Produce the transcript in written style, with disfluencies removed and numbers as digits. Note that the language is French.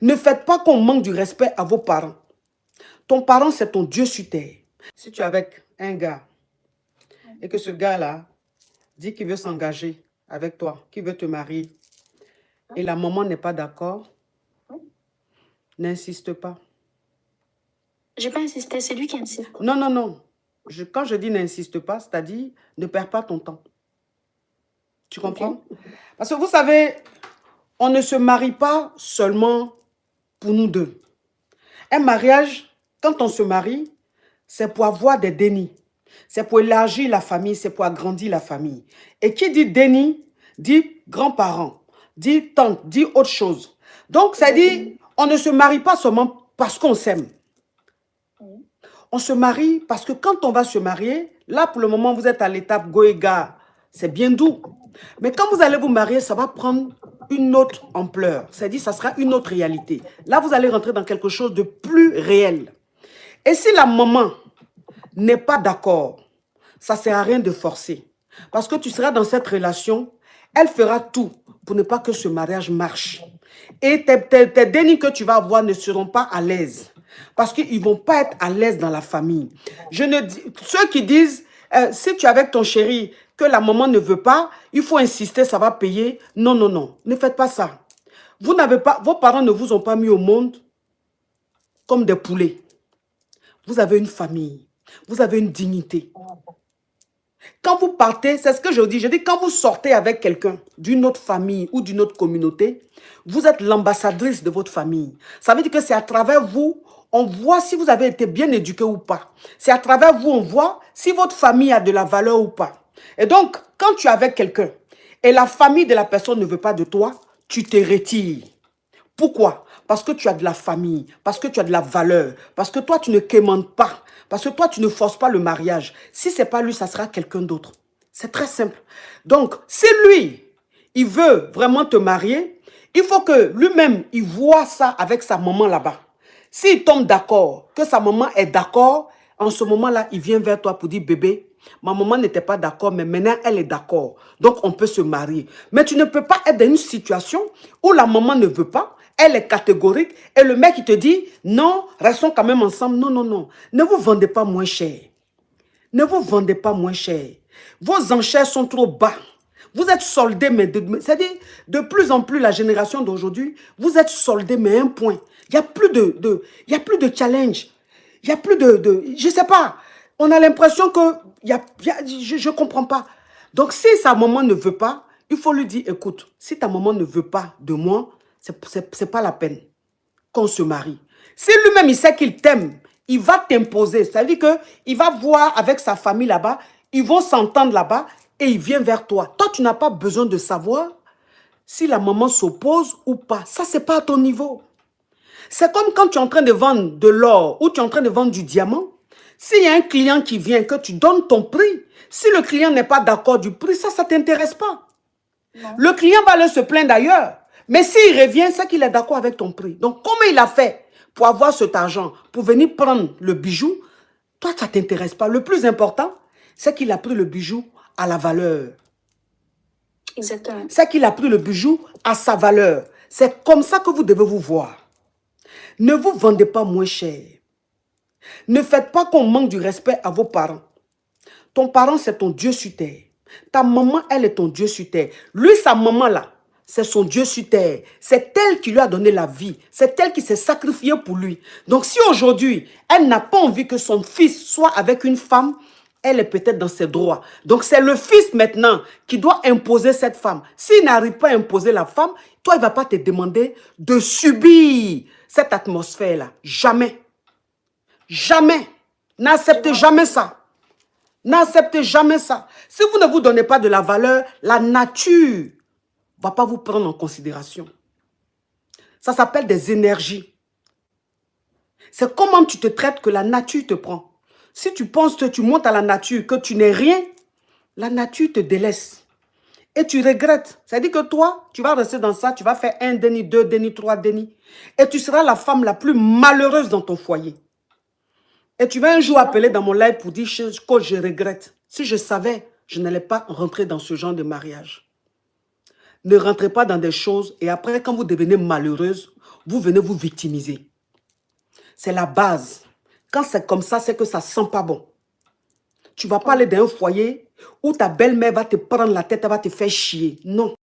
Ne faites pas qu'on manque du respect à vos parents. Ton parent, c'est ton Dieu sur terre. Si tu es avec un gars et que ce gars-là dit qu'il veut s'engager avec toi, qu'il veut te marier, et la maman n'est pas d'accord, n'insiste pas. J'ai pas insisté, c'est lui qui insiste. Non, non, non. Quand je dis n'insiste pas, c'est-à-dire ne perds pas ton temps. Tu comprends? Okay. Parce que vous savez, on ne se marie pas seulement pour nous deux. Un mariage, quand on se marie, c'est pour avoir des dénis. C'est pour élargir la famille, c'est pour agrandir la famille. Et qui dit déni, dit grands-parents, dit tante, dit autre chose. Donc, ça dit, on ne se marie pas seulement parce qu'on s'aime. On se marie parce que quand on va se marier, là, pour le moment, vous êtes à l'étape goéga, c'est bien doux. Mais quand vous allez vous marier, ça va prendre une autre ampleur. C'est-à-dire, ça sera une autre réalité. Là, vous allez rentrer dans quelque chose de plus réel. Et si la maman n'est pas d'accord, ça ne sert à rien de forcer. Parce que tu seras dans cette relation, elle fera tout pour ne pas que ce mariage marche. Et tes dénis que tu vas avoir ne seront pas à l'aise. Parce qu'ils ne vont pas être à l'aise dans la famille. Ceux qui disent, si tu es avec ton chéri, que la maman ne veut pas, il faut insister, ça va payer. Non, non, non, ne faites pas ça. Vos parents ne vous ont pas mis au monde comme des poulets. Vous avez une famille, vous avez une dignité. Quand vous partez, c'est ce que je dis quand vous sortez avec quelqu'un d'une autre famille ou d'une autre communauté, vous êtes l'ambassadrice de votre famille. Ça veut dire que c'est à travers vous, on voit si vous avez été bien éduqué ou pas. C'est à travers vous, on voit si votre famille a de la valeur ou pas. Et donc, quand tu es avec quelqu'un et la famille de la personne ne veut pas de toi, tu te retires. Pourquoi? Parce que tu as de la famille, parce que tu as de la valeur, parce que toi, tu ne quémandes pas, parce que toi, tu ne forces pas le mariage. Si ce n'est pas lui, ça sera quelqu'un d'autre. C'est très simple. Donc, si lui, il veut vraiment te marier, il faut que lui-même, il voit ça avec sa maman là-bas. S'il tombe d'accord, que sa maman est d'accord, en ce moment-là, il vient vers toi pour dire, bébé, ma maman n'était pas d'accord, mais maintenant, elle est d'accord. Donc, on peut se marier. Mais tu ne peux pas être dans une situation où la maman ne veut pas, elle est catégorique, et le mec, il te dit, non, restons quand même ensemble. Non, non, non. Ne vous vendez pas moins cher. Ne vous vendez pas moins cher. Vos enchères sont trop bas. Vous êtes soldés, mais c'est-à-dire, de plus en plus, la génération d'aujourd'hui, vous êtes soldés, mais un point. Il n'y a plus de challenge. Il n'y a plus je ne sais pas. On a l'impression que, je ne comprends pas. Donc, si sa maman ne veut pas, il faut lui dire, écoute, si ta maman ne veut pas de moi, c'est pas la peine qu'on se marie. Si lui-même, il sait qu'il t'aime, il va t'imposer. C'est-à-dire qu'il va voir avec sa famille là-bas, ils vont s'entendre là-bas et il vient vers toi. Toi, tu n'as pas besoin de savoir si la maman s'oppose ou pas. Ça, ce n'est pas à ton niveau. C'est comme quand tu es en train de vendre de l'or ou tu es en train de vendre du diamant. S'il y a un client qui vient, que tu donnes ton prix, si le client n'est pas d'accord du prix, ça ne t'intéresse pas. Non. Le client va aller se plaindre d'ailleurs. Mais s'il revient, c'est qu'il est d'accord avec ton prix. Donc, comment il a fait pour avoir cet argent, pour venir prendre le bijou? Toi, ça ne t'intéresse pas. Le plus important, c'est qu'il a pris le bijou à la valeur. Exactement. C'est qu'il a pris le bijou à sa valeur. C'est comme ça que vous devez vous voir. Ne vous vendez pas moins cher. Ne faites pas qu'on manque du respect à vos parents. Ton parent, c'est ton Dieu sur terre. Ta maman, elle est ton Dieu sur terre. Lui, sa maman là, c'est son Dieu sur terre. C'est elle qui lui a donné la vie. C'est elle qui s'est sacrifiée pour lui. Donc si aujourd'hui, elle n'a pas envie que son fils soit avec une femme, elle est peut-être dans ses droits. Donc c'est le fils maintenant qui doit imposer cette femme. S'il n'arrive pas à imposer la femme, toi, il ne va pas te demander de subir cette atmosphère-là. Jamais. Jamais. N'acceptez jamais ça. N'acceptez jamais ça. Si vous ne vous donnez pas de la valeur, la nature ne va pas vous prendre en considération. Ça s'appelle des énergies. C'est comment tu te traites que la nature te prend. Si tu penses que tu montes à la nature, que tu n'es rien, la nature te délaisse. Et tu regrettes. C'est-à-dire que toi, tu vas rester dans ça, tu vas faire 1 déni, 2 dénis, 3 dénis. Et tu seras la femme la plus malheureuse dans ton foyer. Et tu vas un jour appeler dans mon live pour dire que je regrette. Si je savais, je n'allais pas rentrer dans ce genre de mariage. Ne rentrez pas dans des choses et après, quand vous devenez malheureuse, vous venez vous victimiser. C'est la base. Quand c'est comme ça, c'est que ça sent pas bon. Tu vas pas aller dans un foyer où ta belle-mère va te prendre la tête, elle va te faire chier. Non.